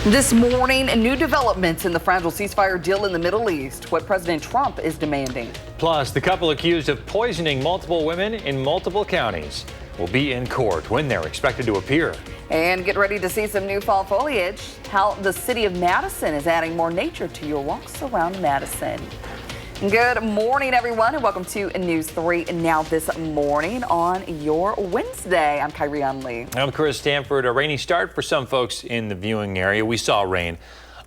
This morning, new developments in the fragile ceasefire deal in the Middle East, what President Trump is demanding. Plus, the couple accused of poisoning multiple women in multiple counties will be in court when they're expected to appear. And get ready to see some new fall foliage, how the city of Madison is adding more nature to your walks around Madison. Good morning, everyone, and welcome to News 3 Now this morning on your Wednesday. I'm Kyrie Lee. I'm Chris Stanford. A rainy start for some folks in the viewing area. We saw rain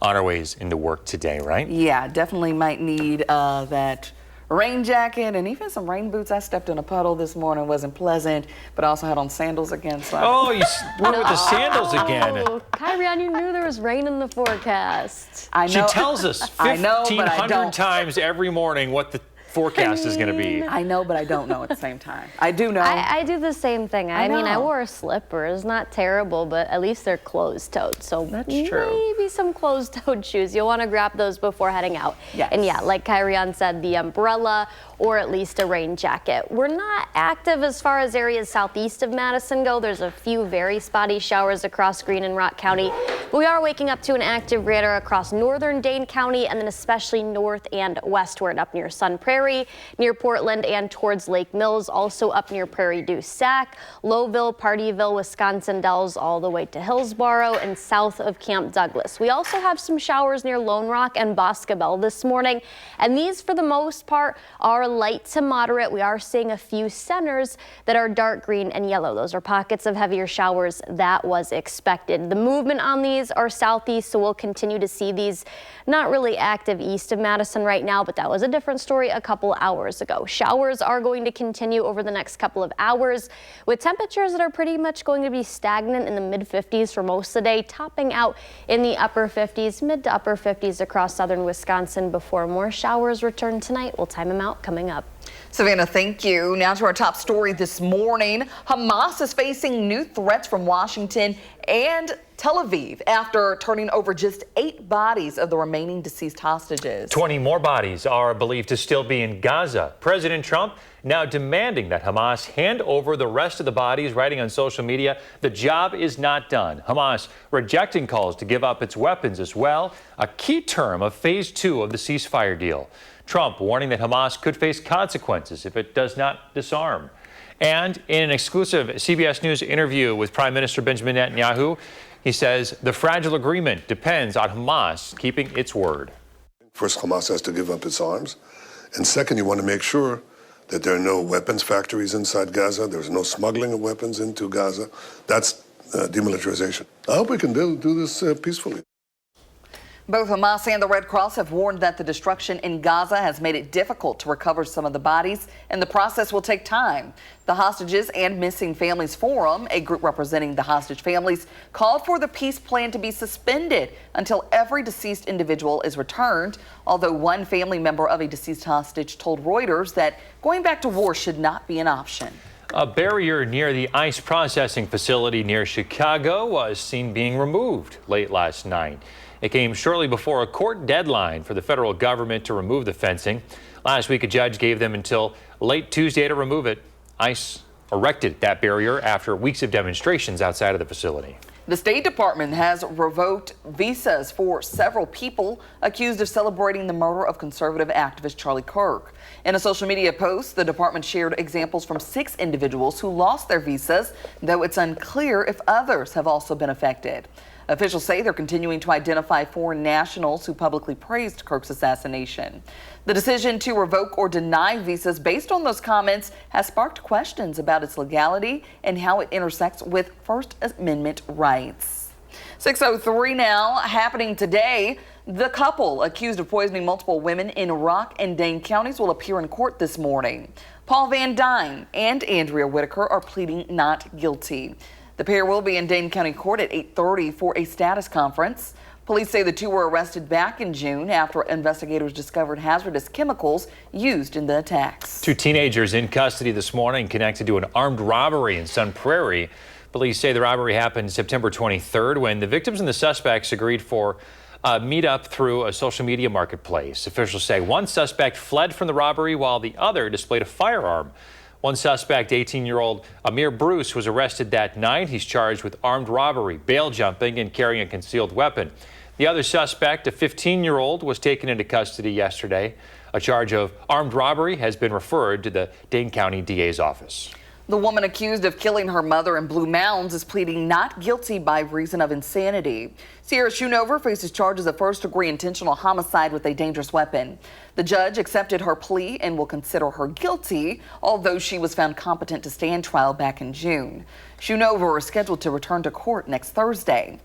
on our ways into work today, right? Yeah, definitely might need that rain jacket and even some rain boots. I stepped in a puddle this morning. Wasn't pleasant, but I also had on sandals again. So oh, you went with the sandals again. Kyrie, you knew there was rain in the forecast. I know. She tells us 1,500 times every morning what the forecast is going to be. I know, but I don't know at the same time. I do know. I do the same thing. I mean, I wore slippers. Not terrible, but at least they're closed-toed. So that's true. Maybe some closed-toed shoes. You'll want to grab those before heading out. Yes. And yeah, like Kyrie said, the umbrella or at least a rain jacket. We're not active as far as areas southeast of Madison go. There's a few very spotty showers across Greene and Rock County. But we are waking up to an active radar across northern Dane County and then especially north and westward up near Sun Prairie, near Portland and towards Lake Mills, also up near Prairie du Sac, Lowville, Partyville, Wisconsin Dells, all the way to Hillsboro and south of Camp Douglas. We also have some showers near Lone Rock and Boscobel this morning, and these for the most part are light to moderate. We are seeing a few centers that are dark green and yellow. Those are pockets of heavier showers. That was expected. The movement on these are southeast, so we'll continue to see these not really active east of Madison right now, but that was a different story a couple hours ago. Showers are going to continue over the next couple of hours with temperatures that are pretty much going to be stagnant in the mid-50s for most of the day, topping out in the upper 50s, mid to upper 50s across southern Wisconsin before more showers return tonight. We'll time them out coming up. Savannah, thank you. Now to our top story this morning. Hamas is facing new threats from Washington and Tel Aviv after turning over just 8 bodies of the remaining deceased hostages. 20 more bodies are believed to still be in Gaza. President Trump now demanding that Hamas hand over the rest of the bodies, writing on social media, the job is not done. Hamas rejecting calls to give up its weapons as well, a key term of phase 2 of the ceasefire deal. Trump warning that Hamas could face consequences if it does not disarm. And in an exclusive CBS News interview with Prime Minister Benjamin Netanyahu, he says the fragile agreement depends on Hamas keeping its word. First, Hamas has to give up its arms. And second, you want to make sure that there are no weapons factories inside Gaza. There's no smuggling of weapons into Gaza. That's demilitarization. I hope we can do this peacefully. Both Hamas and the Red Cross have warned that the destruction in Gaza has made it difficult to recover some of the bodies, and the process will take time. The Hostages and Missing Families Forum, a group representing the hostage families, called for the peace plan to be suspended until every deceased individual is returned, although one family member of a deceased hostage told Reuters that going back to war should not be an option. A barrier near the ice processing facility near Chicago was seen being removed late last night. It came shortly before a court deadline for the federal government to remove the fencing. Last week, a judge gave them until late Tuesday to remove it. ICE erected that barrier after weeks of demonstrations outside of the facility. The State Department has revoked visas for several people accused of celebrating the murder of conservative activist Charlie Kirk. In a social media post, the department shared examples from 6 individuals who lost their visas, though it's unclear if others have also been affected. Officials say they're continuing to identify foreign nationals who publicly praised Kirk's assassination. The decision to revoke or deny visas based on those comments has sparked questions about its legality and how it intersects with First Amendment rights. 6:03 now, happening today. The couple accused of poisoning multiple women in Rock and Dane counties will appear in court this morning. Paul Van Dyne and Andrea Whitaker are pleading not guilty. The pair will be in Dane County Court at 8:30 for a status conference. Police say the two were arrested back in June after investigators discovered hazardous chemicals used in the attacks. 2 teenagers in custody this morning connected to an armed robbery in Sun Prairie. Police say the robbery happened September 23rd when the victims and the suspects agreed for a meet-up through a social media marketplace. Officials say one suspect fled from the robbery while the other displayed a firearm. One suspect, 18-year-old Amir Bruce, was arrested that night. He's charged with armed robbery, bail jumping, and carrying a concealed weapon. The other suspect, a 15-year-old, was taken into custody yesterday. A charge of armed robbery has been referred to the Dane County DA's office. The woman accused of killing her mother in Blue Mounds is pleading not guilty by reason of insanity. Sierra Schoonover faces charges of first-degree intentional homicide with a dangerous weapon. The judge accepted her plea and will consider her guilty, although she was found competent to stand trial back in June. Schoonover is scheduled to return to court next Thursday.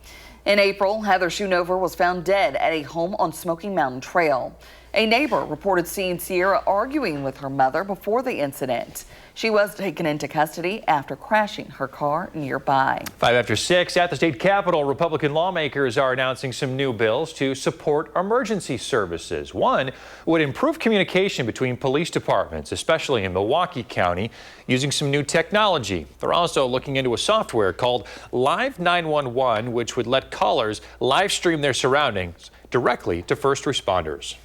In April, Heather Schoonover was found dead at a home on Smoky Mountain Trail. A neighbor reported seeing Sierra arguing with her mother before the incident. She was taken into custody after crashing her car nearby. 5 after 6 at the state capitol, Republican lawmakers are announcing some new bills to support emergency services. One would improve communication between police departments, especially in Milwaukee County, using some new technology. They're also looking into a software called Live 911, which would let callers live stream their surroundings directly to first responders.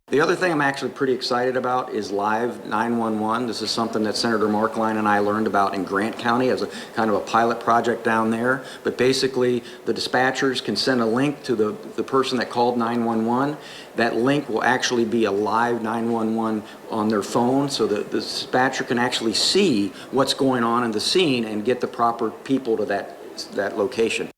The other thing I'm actually pretty excited about is Live 911. This is something that Senator Markline and I learned about in Grant County as a kind of a pilot project down there. But basically, the dispatchers can send a link to the person that called 911. That link will actually be a live 911 on their phone, so that the dispatcher can actually see what's going on in the scene and get the proper people to that location.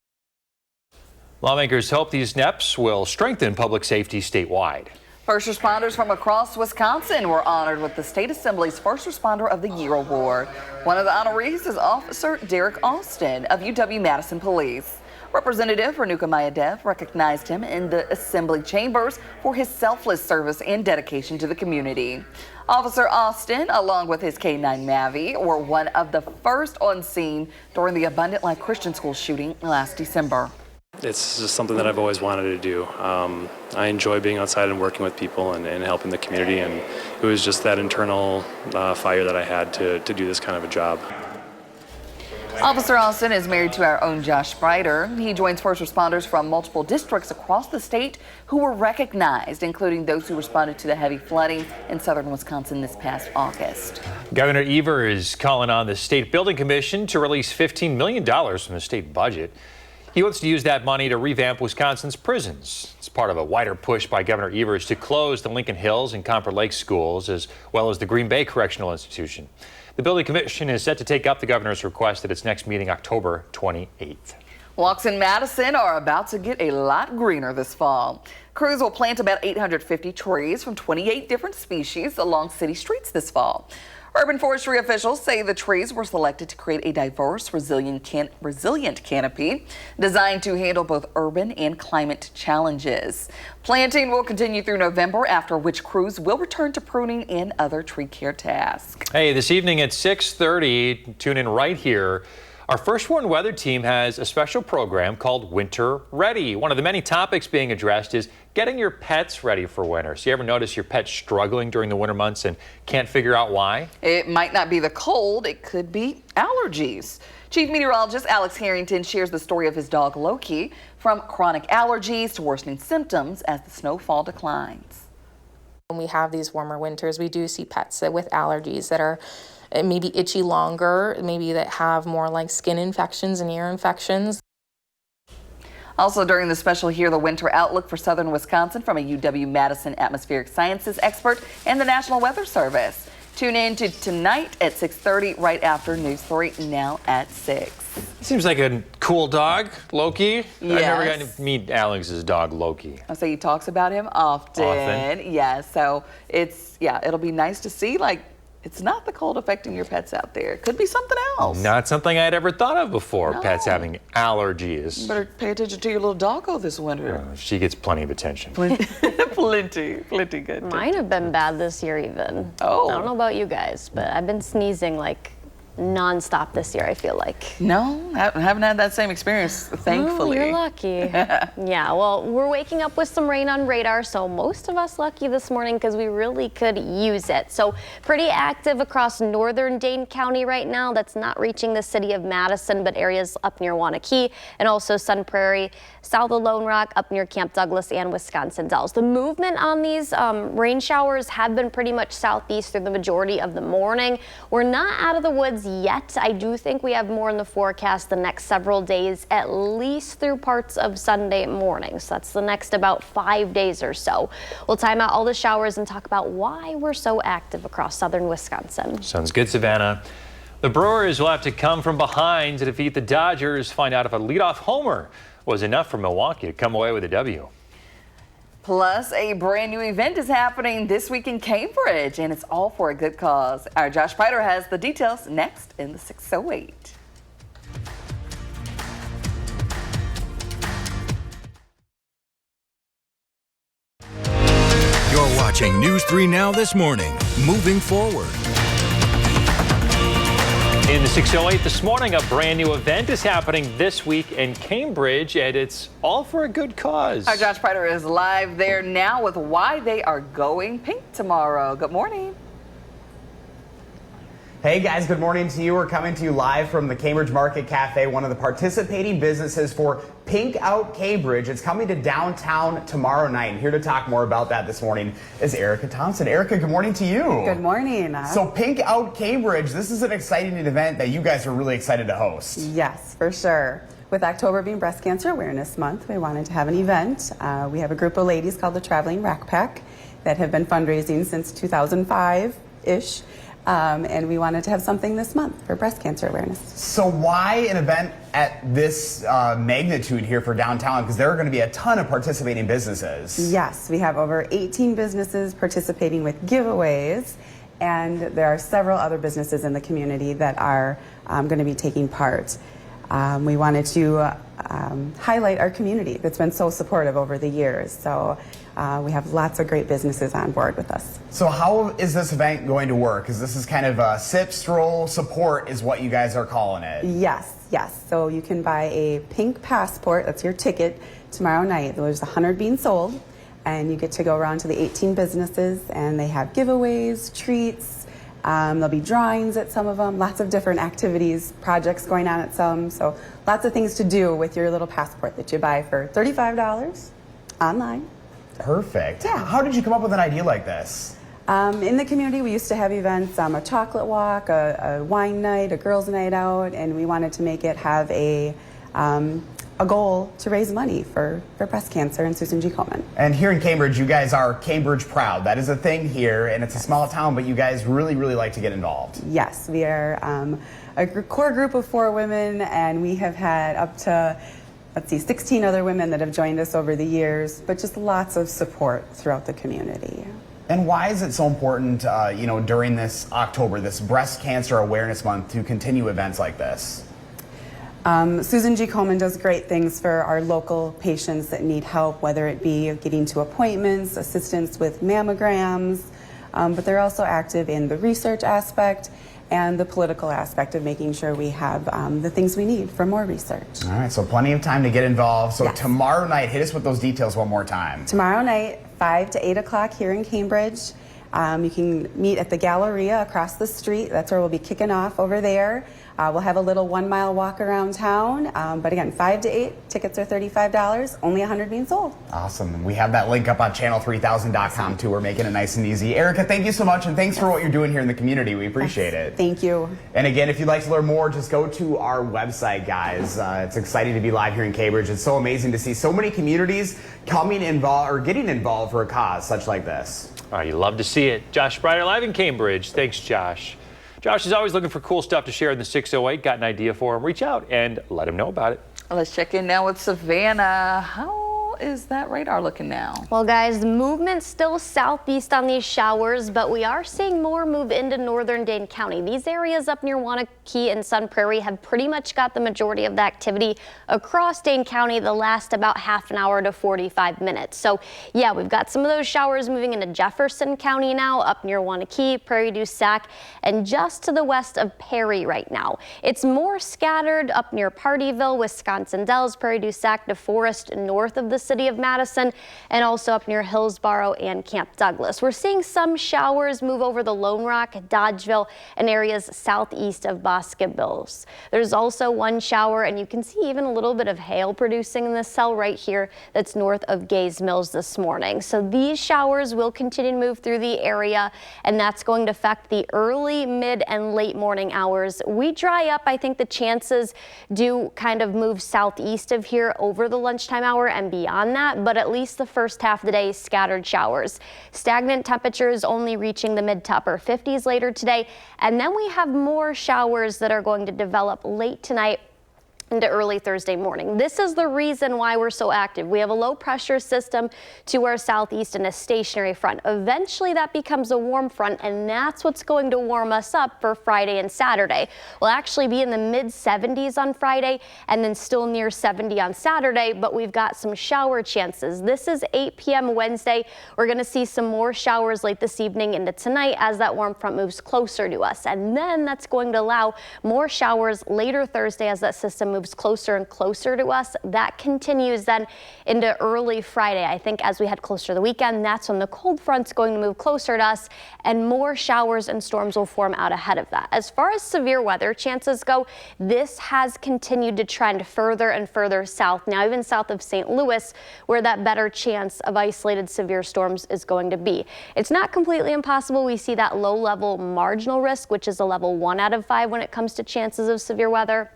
Lawmakers hope these steps will strengthen public safety statewide. First responders from across Wisconsin were honored with the State Assembly's First Responder of the Year award. One of the honorees is Officer Derek Austin of UW-Madison Police. Representative Renuka Mayadev recognized him in the Assembly chambers for his selfless service and dedication to the community. Officer Austin, along with his K-9 Mavi, were one of the first on scene during the Abundant Life Christian School shooting last December. It's just something that I've always wanted to do. I enjoy being outside and working with people and helping the community, and it was just that internal fire that I had to do this kind of a job. Officer Austin is married to our own Josh Sprider. He joins first responders from multiple districts across the state who were recognized, including those who responded to the heavy flooding in southern Wisconsin this past August. Governor Evers is calling on the State Building Commission to release $15 million from the state budget. He wants to use that money to revamp Wisconsin's prisons. It's part of a wider push by Governor Evers to close the Lincoln Hills and Comfort Lake schools, as well as the Green Bay Correctional Institution. The Building Commission is set to take up the governor's request at its next meeting October 28th. Walks in Madison are about to get a lot greener this fall. Crews will plant about 850 trees from 28 different species along city streets this fall. Urban forestry officials say the trees were selected to create a diverse, resilient canopy designed to handle both urban and climate challenges. Planting will continue through November, after which crews will return to pruning and other tree care tasks. Hey, this evening at 6:30, tune in right here. Our First Warn Weather team has a special program called Winter Ready. One of the many topics being addressed is getting your pets ready for winter. So you ever notice your pet struggling during the winter months and can't figure out why? It might not be the cold, it could be allergies. Chief Meteorologist Alex Harrington shares the story of his dog Loki, from chronic allergies to worsening symptoms as the snowfall declines. When we have these warmer winters, we do see pets with allergies that are maybe itchy longer, maybe that have more like skin infections and ear infections. Also during the special, hear the winter outlook for southern Wisconsin from a UW-Madison atmospheric sciences expert and the National Weather Service. Tune in to tonight at 6:30 right after News 3, now at 6. Seems like a cool dog, Loki. Yes. I've never gotten to meet Alex's dog, Loki. So he talks about him often. Yeah, so it'll be nice to see, like, it's not the cold affecting your pets out there. It could be something else. Not something I'd ever thought of before, No. Pets having allergies. You better pay attention to your little doggo this winter. She gets plenty of attention. Plenty good. Mine have been bad this year even. Oh. I don't know about you guys, but I've been sneezing like nonstop this year, I feel like. No, I haven't had that same experience, thankfully. Oh, you're lucky. Yeah, well, we're waking up with some rain on radar, so most of us lucky this morning because we really could use it. So pretty active across northern Dane County right now. That's not reaching the city of Madison, but areas up near Wanakee and also Sun Prairie, south of Lone Rock, up near Camp Douglas and Wisconsin Dells. The movement on these rain showers have been pretty much southeast through the majority of the morning. We're not out of the woods yet. I do think we have more in the forecast the next several days, at least through parts of Sunday morning. So that's the next about 5 days or so. We'll time out all the showers and talk about why we're so active across southern Wisconsin. Sounds good, Savannah. The Brewers will have to come from behind to defeat the Dodgers. Find out if a leadoff homer was enough for Milwaukee to come away with a W. Plus, a brand new event is happening this week in Cambridge, and it's all for a good cause. Our Josh Piter has the details next in the 608. You're watching News 3 Now this morning. Moving forward. In the 608 this morning, a brand new event is happening this week in Cambridge, and it's all for a good cause. Our Josh Piter is live there now with why they are going pink tomorrow. Good morning. Hey guys, good morning to you. We're coming to you live from the Cambridge Market Cafe, one of the participating businesses for Pink Out Cambridge. It's coming to downtown tomorrow night. And here to talk more about that this morning is Erica Thompson. Erica, good morning to you. Good morning. So Pink Out Cambridge, this is an exciting event that you guys are really excited to host. Yes, for sure. With October being Breast Cancer Awareness Month, we wanted to have an event. We have a group of ladies called the Traveling Rack Pack that have been fundraising since 2005-ish. And we wanted to have something this month for breast cancer awareness. So why an event at this magnitude here for downtown? Because there are going to be a ton of participating businesses. Yes, we have over 18 businesses participating with giveaways, and there are several other businesses in the community that are going to be taking part. We wanted to highlight our community that's been so supportive over the years. So we have lots of great businesses on board with us. So how is this event going to work? Because this is kind of a sip, stroll, support is what you guys are calling it. Yes, yes. So you can buy a pink passport, that's your ticket, tomorrow night. There's 100 being sold, and you get to go around to the 18 businesses, and they have giveaways, treats. There'll be drawings at some of them, lots of different activities, projects going on at some. So lots of things to do with your little passport that you buy for $35 online. Perfect. Yeah. How did you come up with an idea like this? In the community, we used to have events, a chocolate walk, a wine night, a girls' night out, and we wanted to make it have a goal to raise money for breast cancer and Susan G. Komen. And here in Cambridge, you guys are Cambridge proud. That is a thing here, and it's a small town, but you guys really, really like to get involved. Yes, we are a core group of 4 women, and we have had up to 16 other women that have joined us over the years, but just lots of support throughout the community. And why is it so important, during this October, this Breast Cancer Awareness Month, to continue events like this? Susan G. Komen does great things for our local patients that need help, whether it be getting to appointments, assistance with mammograms, but they're also active in the research aspect and the political aspect of making sure we have the things we need for more research. All right, so plenty of time to get involved. So Yes. Tomorrow night, hit us with those details one more time. Tomorrow night, 5 to 8 o'clock here in Cambridge. You can meet at the Galleria across the street. That's where we'll be kicking off over there. We'll have a little 1-mile walk around town. But again, 5 to 8, tickets are $35, only 100 being sold. Awesome. And we have that link up on channel3000.com too. We're making it nice and easy. Erica, thank you so much, and thanks for what you're doing here in the community. We appreciate it. Thank you. And again, if you'd like to learn more, just go to our website, guys. It's exciting to be live here in Cambridge. It's so amazing to see so many communities coming involved or getting involved for a cause such like this. All right, you love to see it. Josh Piter live in Cambridge. Thanks, Josh. Josh is always looking for cool stuff to share in the 608. Got an idea for him? Reach out and let him know about it. Let's check in now with Savannah. How is that radar looking now? Well, guys, the movement's still southeast on these showers, but we are seeing more move into northern Dane County. These areas up near Wanakee and Sun Prairie have pretty much got the majority of the activity across Dane County the last about half an hour to 45 minutes. So, yeah, we've got some of those showers moving into Jefferson County now, up near Wanakee, Prairie du Sac, and just to the west of Perry right now. It's more scattered up near Partyville, Wisconsin Dells, Prairie du Sac to Forest north of the city of Madison, and also up near Hillsboro and Camp Douglas. We're seeing some showers move over the Lone Rock, Dodgeville, and areas southeast of Bosqueville. There's also one shower, and you can see even a little bit of hail producing in this cell right here that's north of Gaze Mills this morning. So these showers will continue to move through the area, and that's going to affect the early, mid, and late morning hours. We dry up. I think the chances do kind of move southeast of here over the lunchtime hour and beyond that, but at least the first half of the day, scattered showers. Stagnant temperatures only reaching the mid to upper 50s later today, and then we have more showers that are going to develop late tonight into early Thursday morning. This is the reason why we're so active. We have a low pressure system to our southeast and a stationary front. Eventually that becomes a warm front, and that's what's going to warm us up for Friday and Saturday. We'll actually be in the mid 70s on Friday and then still near 70 on Saturday, but we've got some shower chances. This is 8 p.m. Wednesday. We're going to see some more showers late this evening into tonight as that warm front moves closer to us, and then that's going to allow more showers later Thursday as that system moves closer and closer to us. That continues then into early Friday. I think as we head closer to the weekend, that's when the cold front's going to move closer to us and more showers and storms will form out ahead of that. As far as severe weather chances go, this has continued to trend further and further south, now even south of St. Louis, where that better chance of isolated severe storms is going to be. It's not completely impossible. We see that low level marginal risk, which is a level 1 out of 5 when it comes to chances of severe weather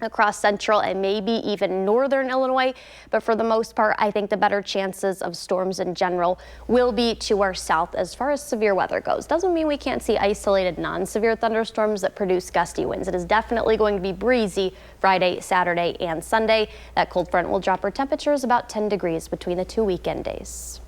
across central and maybe even northern Illinois. But for the most part, I think the better chances of storms in general will be to our south as far as severe weather goes. Doesn't mean we can't see isolated non-severe thunderstorms that produce gusty winds. It is definitely going to be breezy Friday, Saturday, and Sunday. That cold front will drop our temperatures about 10 degrees between the 2 weekend days.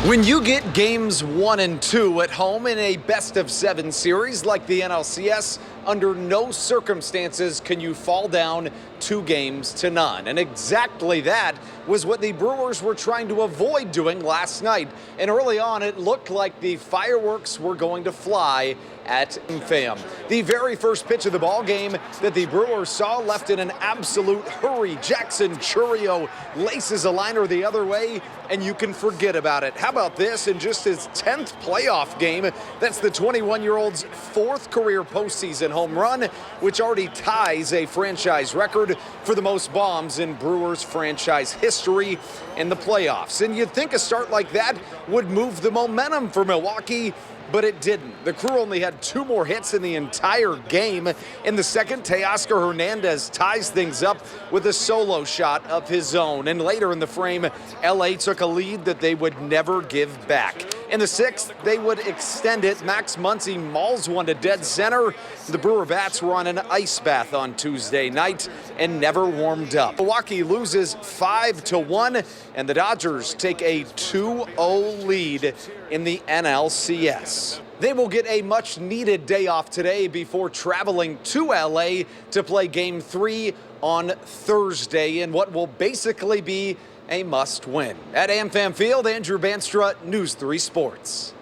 When you get games 1 and 2 at home in a best-of-7 series like the NLCS, under no circumstances can you fall down 2 games to none. And exactly that was what the Brewers were trying to avoid doing last night. And early on, it looked like the fireworks were going to fly at FAM. The very first pitch of the ball game that the Brewers saw left in an absolute hurry. Jackson Churio laces a liner the other way, and you can forget about it. How about this? In just his 10th playoff game, that's the 21-year-old's 4th career postseason home run, which already ties a franchise record for the most bombs in Brewers franchise history in the playoffs. And you'd think a start like that would move the momentum for Milwaukee, but it didn't. The Crew only had 2 more hits in the entire game. In the second, Teoscar Hernandez ties things up with a solo shot of his own. And later in the frame, LA took a lead that they would never give back. In the 6th, they would extend it. Max Muncy mauls one to dead center. The Brewer bats were on an ice bath on Tuesday night and never warmed up. Milwaukee loses 5-1, and the Dodgers take a 2-0 lead in the NLCS. They will get a much-needed day off today before traveling to LA to play Game 3 on Thursday in what will basically be a must-win. At AmFam Field, Andrew Banstra, News 3 Sports.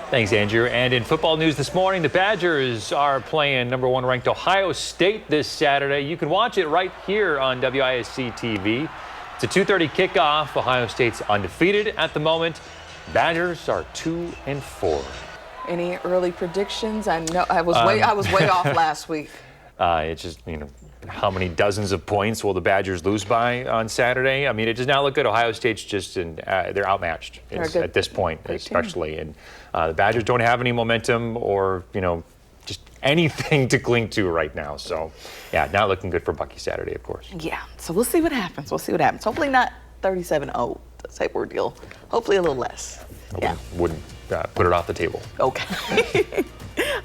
Thanks, Andrew. And in football news this morning, the Badgers are playing number 1 ranked Ohio State this Saturday. You can watch it right here on WISC TV. It's a 2:30 kickoff. Ohio State's undefeated at the moment. Badgers are 2-4. Any early predictions? I know I was way off last week. It's just, how many dozens of points will the Badgers lose by on Saturday? I mean, it does not look good. Ohio State's just they're outmatched at this point, especially. And the Badgers don't have any momentum or, just anything to cling to right now. So, yeah, not looking good for Bucky Saturday, of course. Yeah, so we'll see what happens. Hopefully not 37-0 type ordeal. Hopefully a little less. I wouldn't put it off the table. Okay.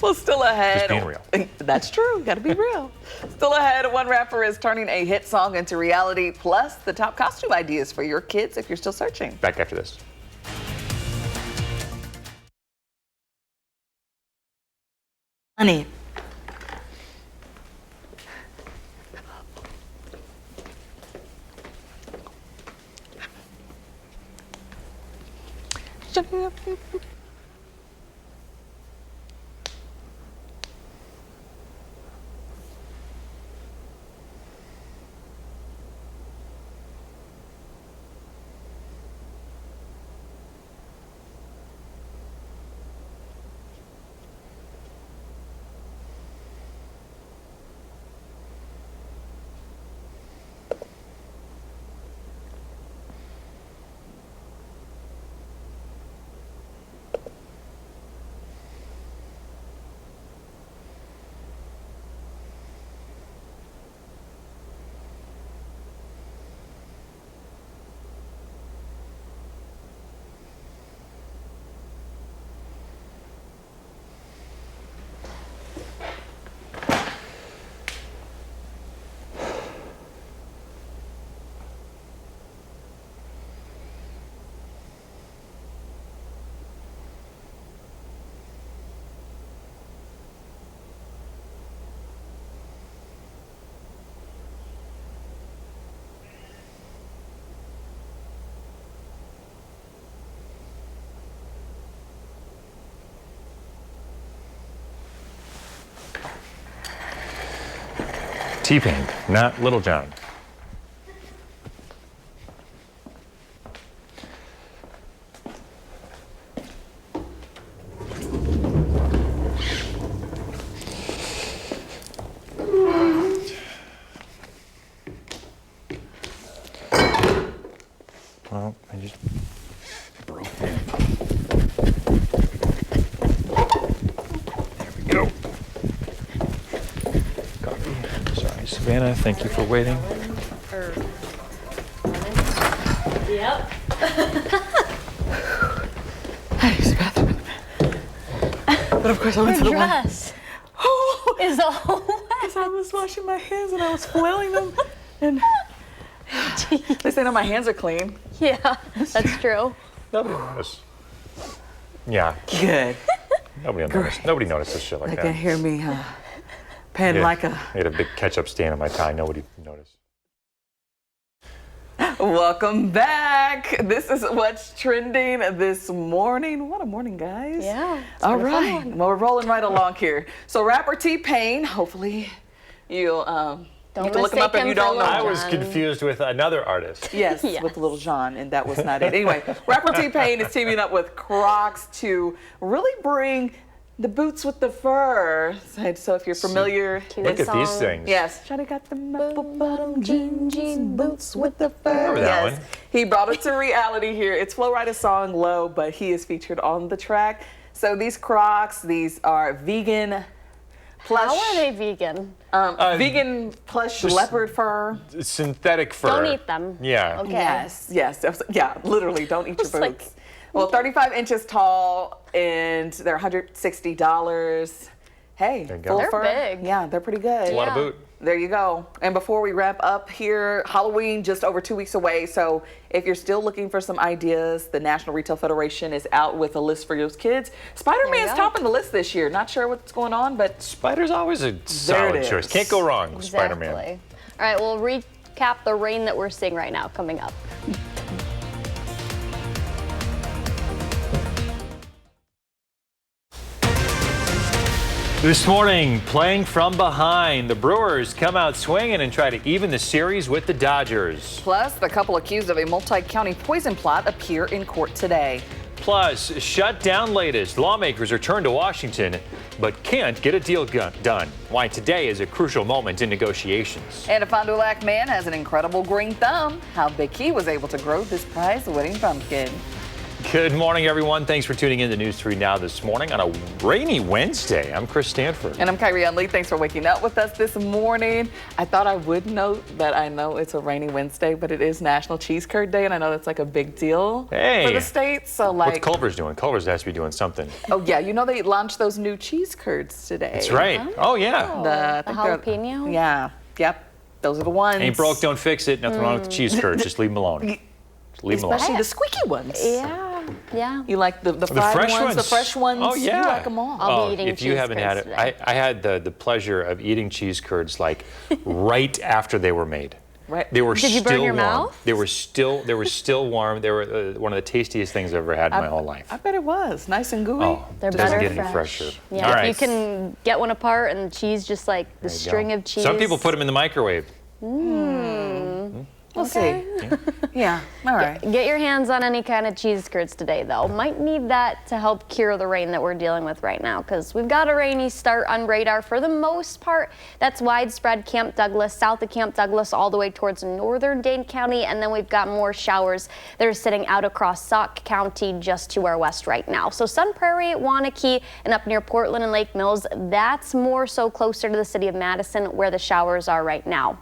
Well, still ahead. Just being real. That's true. Got to be real. Still ahead, one rapper is turning a hit song into reality, plus the top costume ideas for your kids if you're still searching. Back after this. Honey. T-Pain, not Little John. Well, I just broke it. There we go. Coffee. Sorry, Savannah, thank you for waiting. Yep. I use the bathroom. But of course I went to the one. Your dress is all wet. Because I was washing my hands and I was flailing them. And they say now my hands are clean. Yeah, that's true. Nobody noticed. Yeah. Good. Nobody noticed. Nobody notices shit like They that. can hear me pen like a... I had a big ketchup stain on my tie. Nobody noticed. Welcome back. This is what's trending this morning. What a morning, guys. Yeah. All right. Well, we're rolling right along here. So rapper T-Pain, hopefully you'll you have to look him up if you don't know. I was confused with another artist. Yes, with Little John, and that was not it. Anyway, rapper T-Pain is teaming up with Crocs to really bring the boots with the fur. So if you're familiar, look at these things. Yes, Johnny got the apple bottom jean boots with the fur. Remember that one? He brought it to reality here. It's Flo Rida's song Low, but he is featured on the track. So these Crocs, these are vegan plush. How are they vegan? Vegan plush leopard fur. Synthetic fur. Don't eat them. Yeah. Okay. Yes, yes. Yeah, literally, don't eat your boots. Like, well, 35 inches tall, and they're $160. Hey, There you go. full They're fur. big. Yeah, they're pretty good. It's a lot of boot. There you go. And before we wrap up here, Halloween just over 2 weeks away. So if you're still looking for some ideas, the National Retail Federation is out with a list for your kids. Spider-Man's topping the list this year. Not sure what's going on, but Spider's always a solid choice. Can't go wrong with Exactly. Spider-Man. All right, we'll recap the rain that we're seeing right now coming up. This morning, playing from behind, the Brewers come out swinging and try to even the series with the Dodgers. plus the couple accused of a multi-county poison plot appear in court today. Plus, shut down latest. Lawmakers return to Washington, but can't get a deal done. Why today is a crucial moment in negotiations. And a Fond du Lac man has an incredible green thumb. How big he was able to grow this prize-winning pumpkin. Good morning, everyone. Thanks for tuning in to News 3 Now this morning on a rainy Wednesday. I'm Chris Stanford. And I'm Kyrie Lee. Thanks for waking up with us this morning. I thought I would note that I know it's a rainy Wednesday, but it is National Cheese Curd Day, and I know that's like a big deal for the state. So what's Culver's doing? Culver's has to be doing something. Oh, yeah. You know, they launched those new cheese curds today. That's right. Oh, yeah. The jalapeno? Yeah. Yep. Those are the ones. Ain't broke, don't fix it. Nothing wrong with the cheese curds. Just leave them alone. Leave them alone. Especially the squeaky ones. Yeah. You like the fried fresh ones, the fresh ones? Oh, yeah. You like them all. I'll be eating if you haven't had it, I had the pleasure of eating cheese curds like right after they were made. Right. They were Did you still burn your warm. mouth? They were still warm. They were one of the tastiest things I've ever had in my whole life. I bet it was. Nice and gooey. Oh, They're doesn't better get any fresh. fresher. Yeah, All if right. you can get one apart and cheese just like the string of cheese. Some people put them in the microwave. We'll see. Yeah, all right. Get your hands on any kind of cheese curds today, though. Might need that to help cure the rain that we're dealing with right now, because we've got a rainy start on radar for the most part. That's widespread Camp Douglas, south of Camp Douglas, all the way towards northern Dane County, and then we've got more showers that are sitting out across Sauk County just to our west right now. So Sun Prairie, Waunakee, and up near Portland and Lake Mills, that's more so closer to the city of Madison where the showers are right now.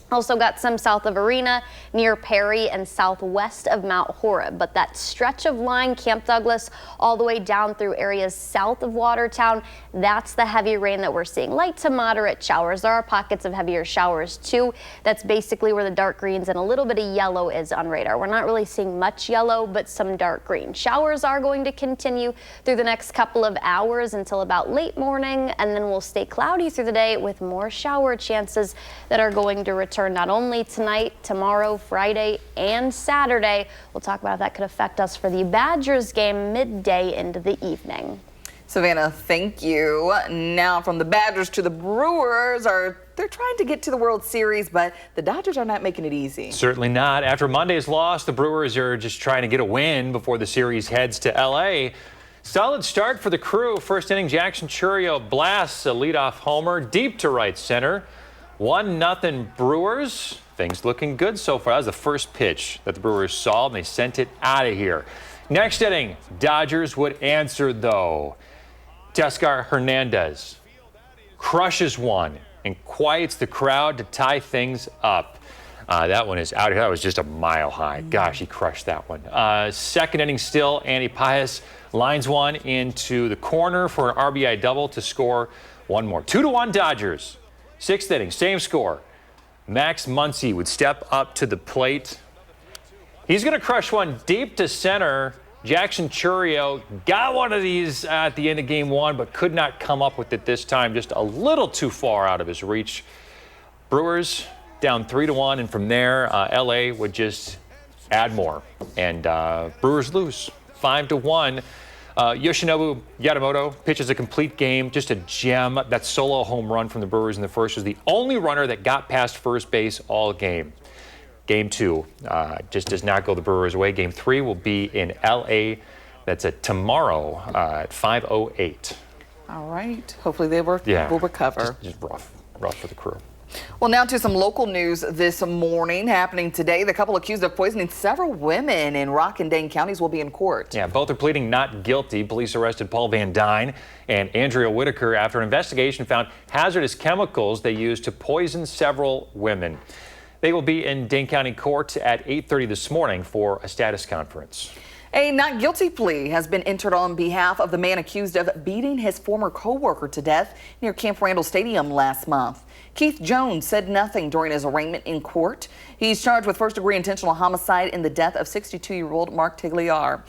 Also got some south of Arena, near Perry, and southwest of Mount Horeb. But that stretch of line, Camp Douglas, all the way down through areas south of Watertown, that's the heavy rain that we're seeing. Light to moderate showers. There are pockets of heavier showers, too. That's basically where the dark greens and a little bit of yellow is on radar. We're not really seeing much yellow, but some dark green. Showers are going to continue through the next couple of hours until about late morning, and then we'll stay cloudy through the day with more shower chances that are going to return not only tonight, tomorrow, Friday, and Saturday. We'll talk about how that could affect us for the Badgers game midday into the evening. Savannah, thank you. Now from the Badgers to the Brewers, they're trying to get to the World Series, but the Dodgers are not making it easy. Certainly not. After Monday's loss, the Brewers are just trying to get a win before the series heads to L.A. Solid start for the Crew. First inning, Jackson Chourio blasts a leadoff homer deep to right center. 1-0 Brewers. Things looking good so far. That was the first pitch that the Brewers saw, and they sent it out of here. Next inning, Dodgers would answer, though. Teoscar Hernandez crushes one and quiets the crowd to tie things up. That one is out of here. That was just a mile high. Gosh, he crushed that one. Second inning still, Andy Paez lines one into the corner for an RBI double to score one more. 2-1 Dodgers. Sixth inning, same score. Max Muncy would step up to the plate. He's going to crush one deep to center. Jackson Chourio got one of these at the end of game one, but could not come up with it this time. Just a little too far out of his reach. Brewers down 3-1, and from there, LA would just add more. And Brewers lose 5-1. Yoshinobu Yamamoto pitches a complete game, just a gem. That solo home run from the Brewers in the first was the only runner that got past first base all game. Game 2 just does not go the Brewers' way. Game 3 will be in L.A. That's tomorrow at 5:08. All right. Hopefully they will recover. Just rough for the Crew. Well, now to some local news this morning happening today. The couple accused of poisoning several women in Rock and Dane counties will be in court. Yeah, both are pleading not guilty. Police arrested Paul Van Dyne and Andrea Whitaker after an investigation found hazardous chemicals they used to poison several women. They will be in Dane County Court at 8:30 this morning for a status conference. A not guilty plea has been entered on behalf of the man accused of beating his former co-worker to death near Camp Randall Stadium last month. Keith Jones said nothing during his arraignment in court. He's charged with first-degree intentional homicide in the death of 62-year-old Mark Tigliar.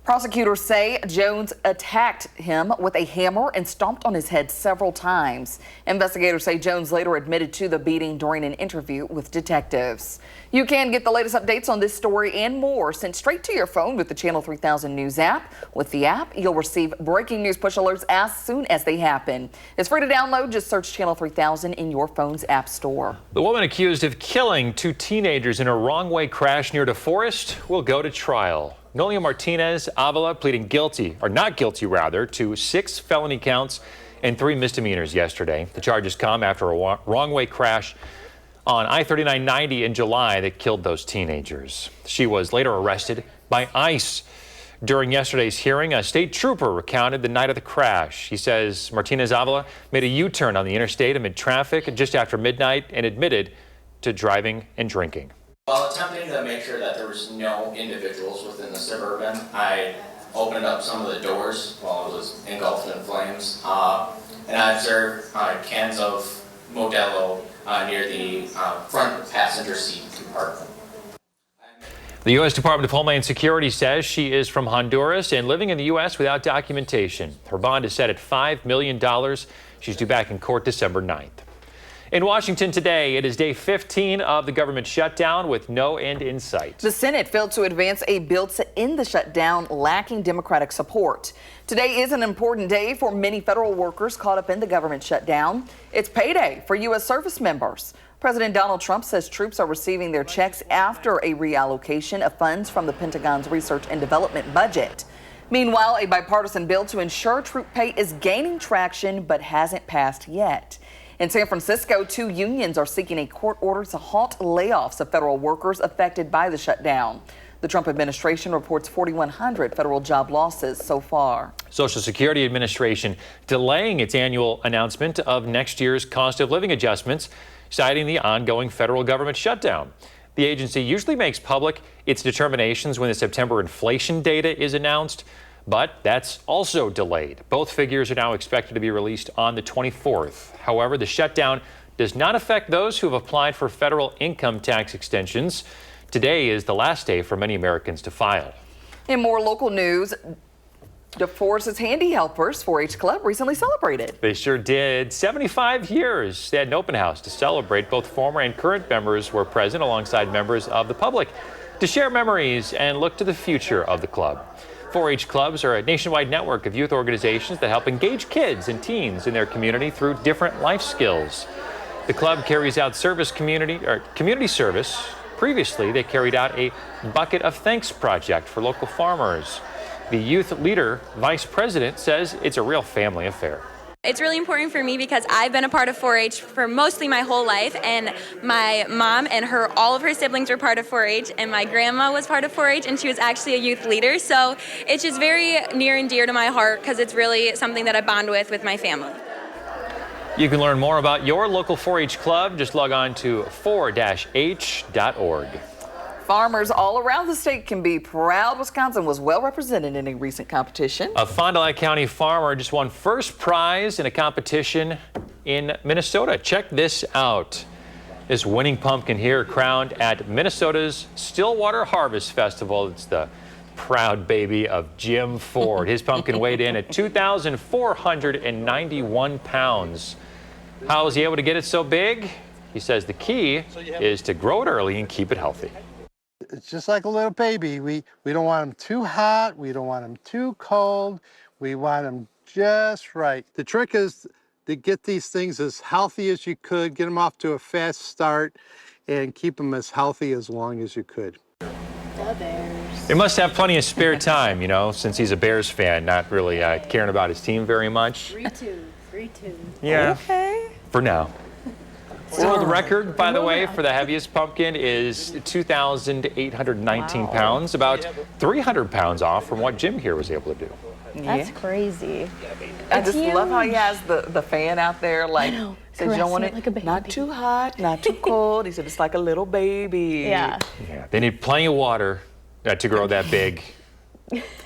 Prosecutors say Jones attacked him with a hammer and stomped on his head several times. Investigators say Jones later admitted to the beating during an interview with detectives. You can get the latest updates on this story and more sent straight to your phone with the Channel 3000 News app. With the app, you'll receive breaking news push alerts as soon as they happen. It's free to download. Just search Channel 3000 in your phone's app store. The woman accused of killing 2 teenagers in a wrong-way crash near DeForest will go to trial. Nolia Martinez Avila pleading guilty, or not guilty rather, to 6 felony counts and 3 misdemeanors yesterday. The charges come after a wrong-way crash on I-3990 in July that killed those teenagers. She was later arrested by ICE. During yesterday's hearing, a state trooper recounted the night of the crash. He says Martinez Avila made a U-turn on the interstate amid traffic just after midnight and admitted to driving and drinking. While attempting to make sure that there was no individuals within the Suburban, I opened up some of the doors while it was engulfed in flames, and I observed cans of Modelo near the front passenger seat compartment. The U.S. Department of Homeland Security says she is from Honduras and living in the U.S. without documentation. Her bond is set at $5 million. She's due back in court December 9th. In Washington today, it is day 15 of the government shutdown with no end in sight. The Senate failed to advance a bill to end the shutdown, lacking Democratic support. Today is an important day for many federal workers caught up in the government shutdown. It's payday for U.S. service members. President Donald Trump says troops are receiving their checks after a reallocation of funds from the Pentagon's research and development budget. Meanwhile, a bipartisan bill to ensure troop pay is gaining traction but hasn't passed yet. In San Francisco, 2 unions are seeking a court order to halt layoffs of federal workers affected by the shutdown. The Trump administration reports 4,100 federal job losses so far. Social Security Administration delaying its annual announcement of next year's cost of living adjustments, citing the ongoing federal government shutdown. The agency usually makes public its determinations when the September inflation data is announced, but that's also delayed. Both figures are now expected to be released on the 24th. However, the shutdown does not affect those who have applied for federal income tax extensions. Today is the last day for many Americans to file. In more local news, DeForest's Handy Helpers 4-H Club recently celebrated. They sure did. 75 years. They had an open house to celebrate. Both former and current members were present alongside members of the public to share memories and look to the future of the club. 4-H clubs are a nationwide network of youth organizations that help engage kids and teens in their community through different life skills. The club carries out community service. Previously, they carried out a Bucket of Thanks project for local farmers. The youth leader, vice president, says it's a real family affair. It's really important for me because I've been a part of 4-H for mostly my whole life, and my mom and all of her siblings were part of 4-H, and my grandma was part of 4-H, and she was actually a youth leader. So it's just very near and dear to my heart because it's really something that I bond with my family. You can learn more about your local 4-H club. Just log on to 4-H.org. Farmers all around the state can be proud Wisconsin was well represented in a recent competition. A Fond du Lac County farmer just won first prize in a competition in Minnesota. Check this out. This winning pumpkin here crowned at Minnesota's Stillwater Harvest Festival. It's the proud baby of Jim Ford. His pumpkin weighed in at 2,491 pounds. How was he able to get it so big? He says the key is to grow it early and keep it healthy. It's just like a little baby. We don't want them too hot. We don't want them too cold. We want them just right. The trick is to get these things as healthy as you could, get them off to a fast start, and keep them as healthy as long as you could. The Bears. He must have plenty of spare time, since he's a Bears fan, not really caring about his team very much. 3-2. Yeah. Okay. For now. World record, by the way, for the heaviest pumpkin is 2,819 pounds, about 300 pounds off from what Jim here was able to do. That's crazy. I just love how he has the fan out there, like, says you don't want it like a baby. not too hot, not too cold. He said it's like a little baby. Yeah. Yeah, they need plenty of water to grow that big.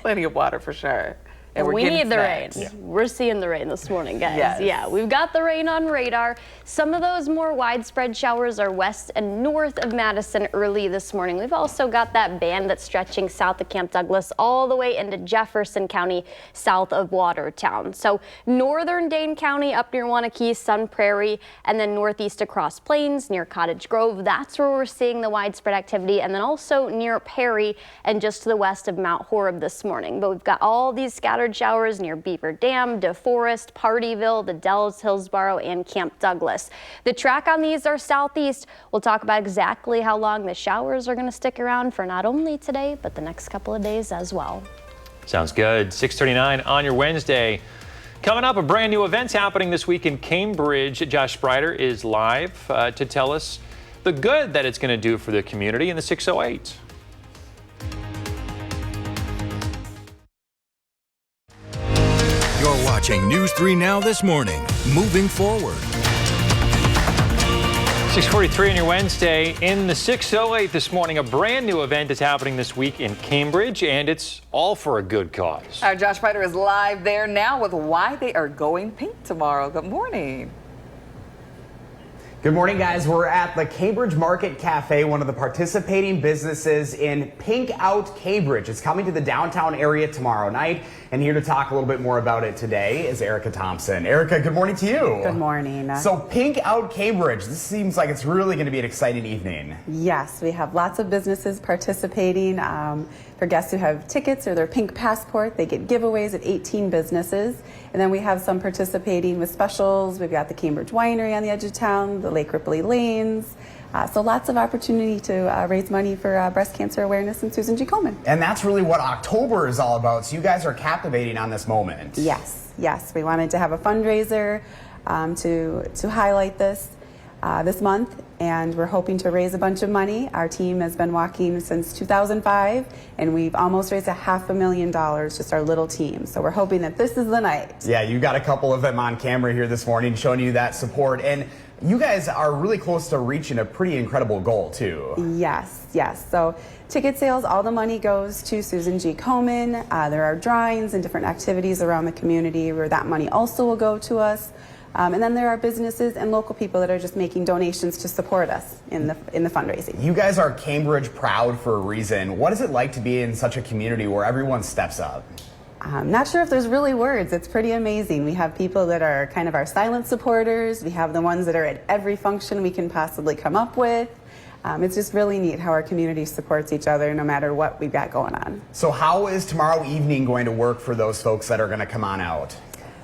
Plenty of water for sure. And we need the rain. snacks. Yeah. We're seeing the rain this morning, guys. Yes. Yeah, we've got the rain on radar. Some of those more widespread showers are west and north of Madison early this morning. We've also got that band that's stretching south of Camp Douglas all the way into Jefferson County, south of Watertown. So northern Dane County up near Wanakee, Sun Prairie, and then northeast across Plains near Cottage Grove. That's where we're seeing the widespread activity, and then also near Perry and just to the west of Mount Horeb this morning. But we've got all these scattered showers near Beaver Dam, DeForest, Partyville, the Dells, Hillsboro, and Camp Douglas. The track on these are southeast. We'll talk about exactly how long the showers are going to stick around for not only today, but the next couple of days as well. Sounds good. 6:39 on your Wednesday. Coming up, a brand new event's happening this week in Cambridge. Josh Sprider is live to tell us the good that it's going to do for the community in the 608. watching News 3 Now this morning. Moving forward. 6:43 on your Wednesday. In the 608 this morning, a brand new event is happening this week in Cambridge, and it's all for a good cause. Our Josh Spider is live there now with why they are going pink tomorrow. Good morning. Good morning, guys. We're at the Cambridge Market Cafe, one of the participating businesses in Pink Out Cambridge. It's coming to the downtown area tomorrow night. And here to talk a little bit more about it today is Erica Thompson. Erica, good morning to you. Good morning. So Pink Out Cambridge, this seems like it's really going to be an exciting evening. Yes, we have lots of businesses participating. For guests who have tickets or their pink passport, they get giveaways at 18 businesses. And then we have some participating with specials. We've got the Cambridge Winery on the edge of town, the Lake Ripley Lanes. So lots of opportunity to raise money for breast cancer awareness and Susan G. Komen. And that's really what October is all about. So you guys are captivating on this moment. Yes, yes. We wanted to have a fundraiser to highlight this month, and we're hoping to raise a bunch of money. Our team has been walking since 2005, and we've almost raised $500,000, just our little team. So we're hoping that this is the night. Yeah, you got a couple of them on camera here this morning showing you that support. And you guys are really close to reaching a pretty incredible goal, too. Yes, yes. So ticket sales, all the money goes to Susan G. Komen. There are drawings and different activities around the community where that money also will go to us. And then there are businesses and local people that are just making donations to support us in the fundraising. You guys are Cambridge proud for a reason. What is it like to be in such a community where everyone steps up? I'm not sure if there's really words. It's pretty amazing. We have people that are kind of our silent supporters. We have the ones that are at every function we can possibly come up with. It's just really neat how our community supports each other no matter what we've got going on. So how is tomorrow evening going to work for those folks that are going to come on out?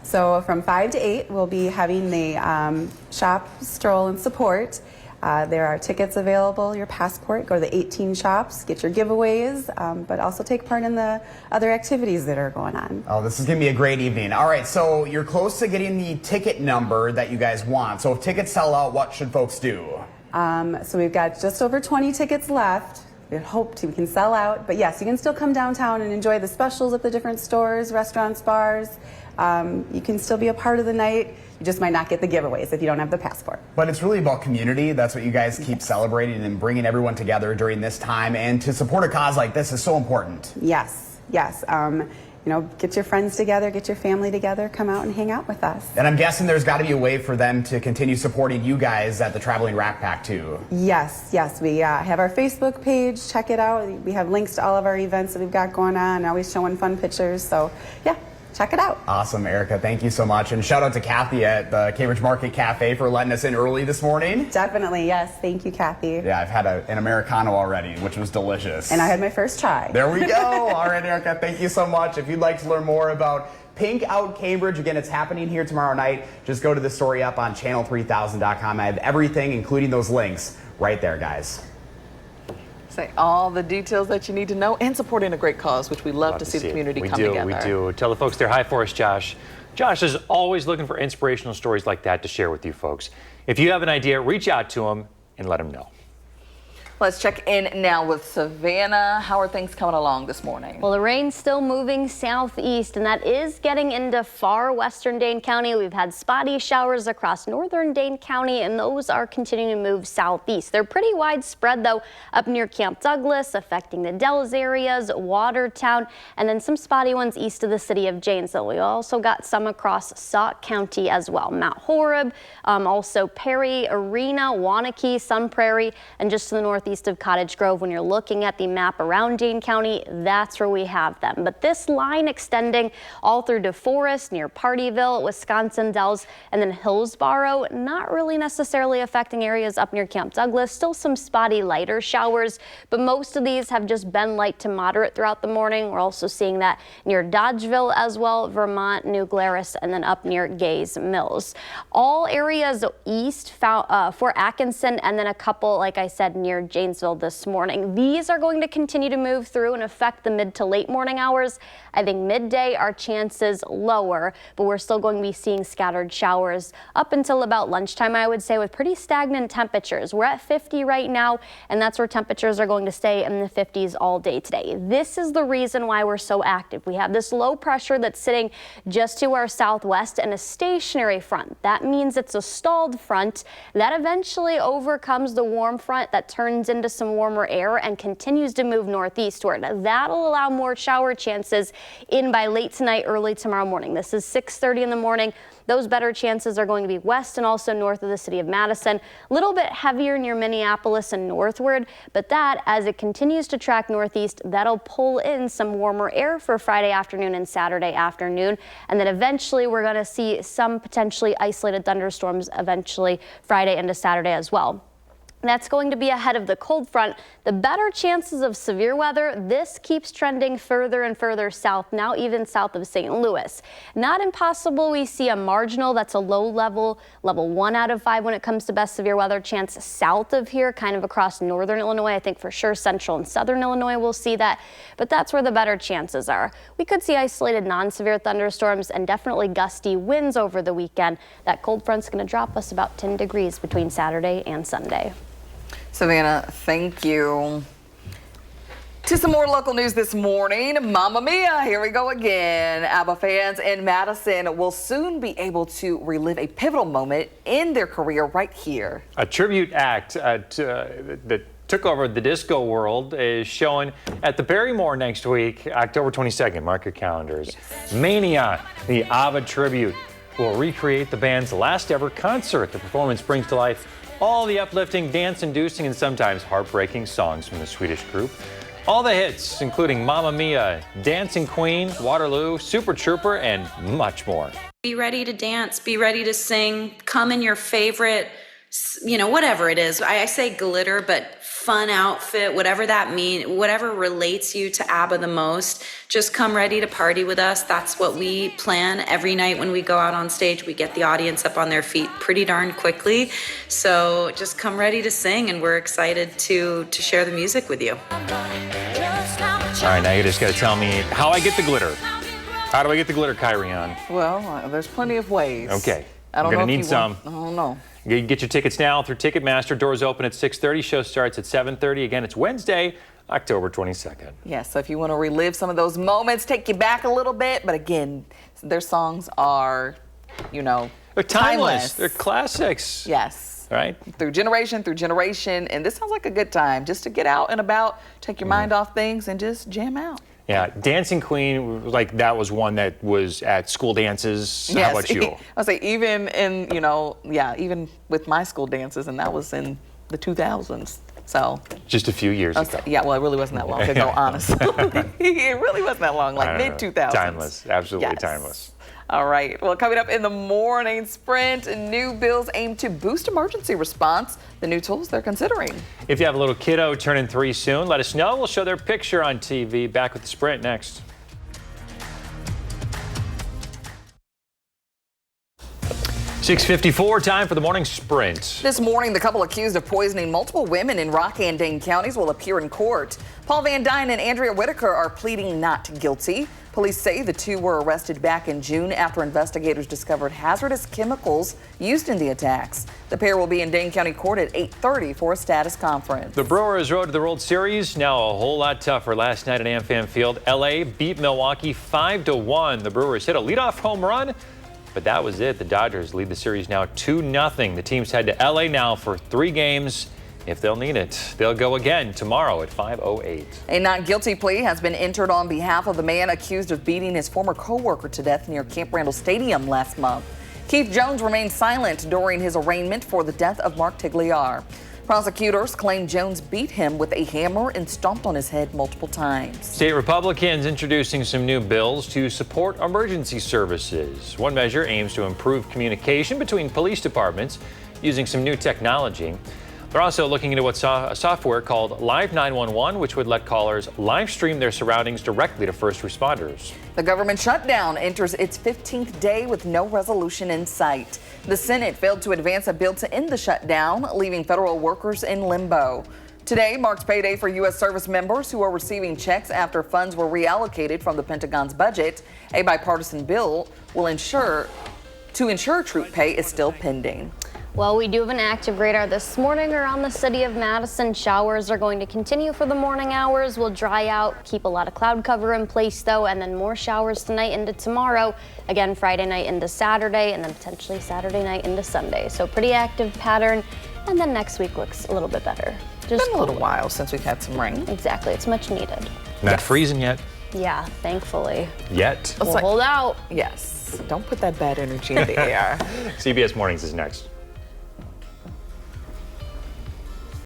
So from 5 to 8, we'll be having the shop, stroll, and support. There are tickets available, your passport, go to the 18 shops, get your giveaways, but also take part in the other activities that are going on. Oh, this is going to be a great evening. All right, so you're close to getting the ticket number that you guys want. So if tickets sell out, what should folks do? So we've got just over 20 tickets left. We hope we can sell out, but yes, you can still come downtown and enjoy the specials at the different stores, restaurants, bars. You can still be a part of the night. You just might not get the giveaways if you don't have the passport. But it's really about community. That's what you guys keep celebrating and bringing everyone together during this time. And to support a cause like this is so important. Yes, yes. You know, get your friends together, get your family together, come out and hang out with us. And I'm guessing there's got to be a way for them to continue supporting you guys at the Traveling Rack Pack too. Yes, yes. We have our Facebook page. Check it out. We have links to all of our events that we've got going on, always showing fun pictures. So, yeah. Check it out. Awesome, Erica. Thank you so much. And shout out to Kathy at the Cambridge Market Cafe for letting us in early this morning. Definitely, yes. Thank you, Kathy. Yeah, I've had an Americano already, which was delicious. And I had my first try. There we go. All right, Erica, thank you so much. If you'd like to learn more about Pink Out Cambridge, again, it's happening here tomorrow night. Just go to the story up on channel3000.com. I have everything, including those links, right there, guys. Say all the details that you need to know and supporting a great cause, which we love to see the community come together. We do. Tell the folks there. Hi for us, Josh. Josh is always looking for inspirational stories like that to share with you folks. If you have an idea, reach out to him and let him know. Let's check in now with Savannah. How are things coming along this morning? Well, the rain's still moving southeast, and that is getting into far western Dane County. We've had spotty showers across northern Dane County, and those are continuing to move southeast. They're pretty widespread, though, up near Camp Douglas, affecting the Dells areas, Watertown, and then some spotty ones east of the city of Janesville. We also got some across Sauk County as well. Mount Horeb, also Perry, Arena, Waunakee, Sun Prairie, and just to the northeast of Cottage Grove. When you're looking at the map around Dane County, that's where we have them. But this line extending all through DeForest, near Partyville, Wisconsin Dells, and then Hillsboro, not really necessarily affecting areas up near Camp Douglas. Still some spotty lighter showers, but most of these have just been light to moderate throughout the morning. We're also seeing that near Dodgeville as well, Vermont, New Glarus, and then up near Gays Mills. All areas east, Fort Atkinson, and then a couple, like I said, near Janesville this morning. These are going to continue to move through and affect the mid to late morning hours. I think midday our chances lower, but we're still going to be seeing scattered showers up until about lunchtime, I would say, with pretty stagnant temperatures. We're at 50 right now, and that's where temperatures are going to stay in the 50s all day today. This is the reason why we're so active. We have this low pressure that's sitting just to our southwest and a stationary front. That means it's a stalled front that eventually overcomes the warm front that turns into some warmer air and continues to move northeastward. That'll allow more shower chances in by late tonight, early tomorrow morning. This is 6:30 in the morning. Those better chances are going to be west and also north of the city of Madison. A little bit heavier near Minneapolis and northward, but that, as it continues to track northeast, that'll pull in some warmer air for Friday afternoon and Saturday afternoon. And then eventually we're going to see some potentially isolated thunderstorms eventually Friday into Saturday as well. That's going to be ahead of the cold front. The better chances of severe weather, this keeps trending further and further south, now even south of St. Louis. Not impossible we see a marginal, that's a low level 1 out of 5 when it comes to best severe weather chance south of here, kind of across northern Illinois. I think for sure central and southern Illinois will see that, but that's where the better chances are. We could see isolated non-severe thunderstorms and definitely gusty winds over the weekend. That cold front's going to drop us about 10 degrees between Saturday and Sunday. Savannah, thank you. To some more local news this morning. Mamma Mia, here we go again. ABBA fans in Madison will soon be able to relive a pivotal moment in their career right here. A tribute act that took over the disco world is showing at the Barrymore next week, October 22nd. Mark your calendars. Yes. Mania, the ABBA tribute, will recreate the band's last ever concert. The performance brings to life all the uplifting, dance-inducing, and sometimes heartbreaking songs from the Swedish group. All the hits, including Mamma Mia, Dancing Queen, Waterloo, Super Trooper, and much more. Be ready to dance, be ready to sing, come in your favorite, whatever it is. I say glitter, but fun outfit, whatever that means, whatever relates you to ABBA the most, just come ready to party with us. That's what we plan every night when we go out on stage. We get the audience up on their feet pretty darn quickly. So just come ready to sing, and we're excited to share the music with you. All right, now you just got to tell me how I get the glitter. How do I get the glitter, Kyrian? Well, there's plenty of ways. Okay. I don't I'm know gonna if need you some. I don't know. You can get your tickets now through Ticketmaster. Doors open at 6:30. Show starts at 7:30. Again, it's Wednesday, October 22nd. Yeah, so if you want to relive some of those moments, take you back a little bit. But again, their songs are, they're timeless. They're classics. Yes. Right? Through generation. And this sounds like a good time just to get out and about, take your mind off things, and just jam out. Yeah, Dancing Queen, that was one that was at school dances. Yes. How about you? I'll say even in, even with my school dances, and that was in the 2000s. So just a few years ago. Yeah, well, it really wasn't that long ago, honestly. It really wasn't that long, like mid-2000s. Timeless, absolutely timeless. All right, well, coming up in the morning sprint, new bills aim to boost emergency response. The new tools they're considering. If you have a little kiddo turning 3 soon, let us know. We'll show their picture on TV. Back with the sprint next. .654, time for the morning sprint. This morning, the couple accused of poisoning multiple women in Rock and Dane counties will appear in court. Paul Van Dyne and Andrea Whitaker are pleading not guilty. Police say the two were arrested back in June after investigators discovered hazardous chemicals used in the attacks. The pair will be in Dane County Court at 8:30 for a status conference. The Brewers' road to the World Series now a whole lot tougher. Last night at AmFam Field, LA beat Milwaukee 5-1. The Brewers hit a leadoff home run, but that was it. The Dodgers lead the series now 2-0. The teams head to LA now for 3 games. If they'll need it, they'll go again tomorrow at 5:08. A not guilty plea has been entered on behalf of the man accused of beating his former co-worker to death near Camp Randall Stadium last month. Keith Jones remained silent during his arraignment for the death of Mark Tigliar. Prosecutors claim Jones beat him with a hammer and stomped on his head multiple times. State Republicans introducing some new bills to support emergency services. One measure aims to improve communication between police departments using some new technology. They're also looking into what's a software called Live 911, which would let callers live stream their surroundings directly to first responders. The government shutdown enters its 15th day with no resolution in sight. The Senate failed to advance a bill to end the shutdown, leaving federal workers in limbo. Today marks payday for U.S. service members who are receiving checks after funds were reallocated from the Pentagon's budget. A bipartisan bill will ensure troop pay is still pending. Well, we do have an active radar this morning around the city of Madison. Showers are going to continue for the morning hours. Will dry out, keep a lot of cloud cover in place though, and then more showers tonight into tomorrow. Again, Friday night into Saturday, and then potentially Saturday night into Sunday. So pretty active pattern. And then next week looks a little bit better. It's been a little while since we've had some rain. Exactly, it's much needed. Not freezing yet. Yeah, thankfully. Yet. We'll hold out. Yes. Don't put that bad energy in the air. CBS Mornings is next.